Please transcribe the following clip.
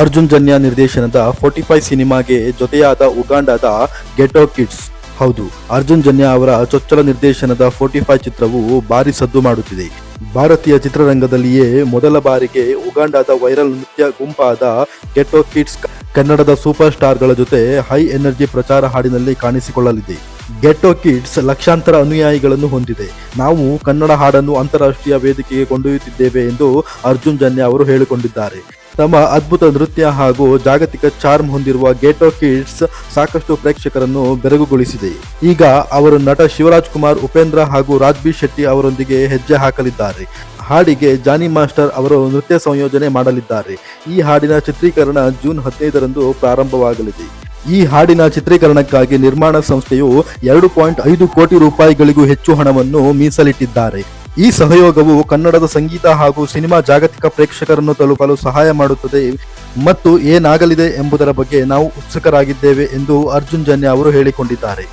ಅರ್ಜುನ್ ಜನ್ಯ ನಿರ್ದೇಶನದ 45 ಸಿನಿಮಾಗೆ ಜೊತೆಯಾದ ಉಗಾಂಡದ ಗೆಟೋ ಕಿಡ್ಸ್. ಹೌದು, ಅರ್ಜುನ್ ಜನ್ಯ ಅವರ ಚೊಚ್ಚಲ ನಿರ್ದೇಶನದ 45 ಚಿತ್ರವು ಭಾರಿ ಸದ್ದು ಮಾಡುತ್ತಿದೆ. ಭಾರತೀಯ ಚಿತ್ರರಂಗದಲ್ಲಿಯೇ ಮೊದಲ ಬಾರಿಗೆ ಉಗಾಂಡದ ವೈರಲ್ ನೃತ್ಯ ಗುಂಪಾದ ಗೆಟೋ ಕಿಡ್ಸ್ ಕನ್ನಡದ ಸೂಪರ್ ಸ್ಟಾರ್ಗಳ ಜೊತೆ ಹೈ ಎನರ್ಜಿ ಪ್ರಚಾರ ಹಾಡಿನಲ್ಲಿ ಕಾಣಿಸಿಕೊಳ್ಳಲಿದೆ. ಗೆಟೋ ಕಿಡ್ಸ್ ಲಕ್ಷಾಂತರ ಅನುಯಾಯಿಗಳನ್ನು ಹೊಂದಿದೆ. ನಾವು ಕನ್ನಡ ಹಾಡನ್ನು ಅಂತಾರಾಷ್ಟ್ರೀಯ ವೇದಿಕೆಗೆ ಕೊಂಡೊಯ್ಯುತ್ತಿದ್ದೇವೆ ಎಂದು ಅರ್ಜುನ್ ಜನ್ಯ ಅವರು ಹೇಳಿಕೊಂಡಿದ್ದಾರೆ. ತಮ್ಮ ಅದ್ಭುತ ನೃತ್ಯ ಹಾಗೂ ಜಾಗತಿಕ ಚಾರ್ಮ್ ಹೊಂದಿರುವ ಗೆಟೋ ಕಿಡ್ಸ್ ಸಾಕಷ್ಟು ಪ್ರೇಕ್ಷಕರನ್ನು ಬೆರಗುಗೊಳಿಸಿದೆ. ಈಗ ಅವರು ನಟ ಶಿವರಾಜ್ ಕುಮಾರ್, ಉಪೇಂದ್ರ ಹಾಗೂ ರಾಜ್ಬಿ ಶೆಟ್ಟಿ ಅವರೊಂದಿಗೆ ಹೆಜ್ಜೆ ಹಾಕಲಿದ್ದಾರೆ. ಹಾಡಿಗೆ ಜಾನಿ ಮಾಸ್ಟರ್ ಅವರು ನೃತ್ಯ ಸಂಯೋಜನೆ ಮಾಡಲಿದ್ದಾರೆ. ಈ ಹಾಡಿನ ಚಿತ್ರೀಕರಣ ಜೂನ್ 15ರಂದು ಪ್ರಾರಂಭವಾಗಲಿದೆ. ಈ ಹಾಡಿನ ಚಿತ್ರೀಕರಣಕ್ಕಾಗಿ ನಿರ್ಮಾಣ ಸಂಸ್ಥೆಯು 2.5 ಕೋಟಿ ರೂಪಾಯಿಗಳಿಗೂ ಹೆಚ್ಚು ಹಣವನ್ನು ಮೀಸಲಿಟ್ಟಿದ್ದಾರೆ. ಈ ಸಹಯೋಗವು ಕನ್ನಡದ ಸಂಗೀತ ಹಾಗೂ ಸಿನಿಮಾ ಜಾಗತಿಕ ಪ್ರೇಕ್ಷಕರನ್ನು ತಲುಪಲು ಸಹಾಯ ಮಾಡುತ್ತದೆ ಮತ್ತು ಏನಾಗಲಿದೆ ಎಂಬುದರ ಬಗ್ಗೆ ನಾವು ಉತ್ಸುಕರಾಗಿದ್ದೇವೆ ಎಂದು ಅರ್ಜುನ್ ಜನ್ಯ ಅವರು ಹೇಳಿಕೊಂಡಿದ್ದಾರೆ.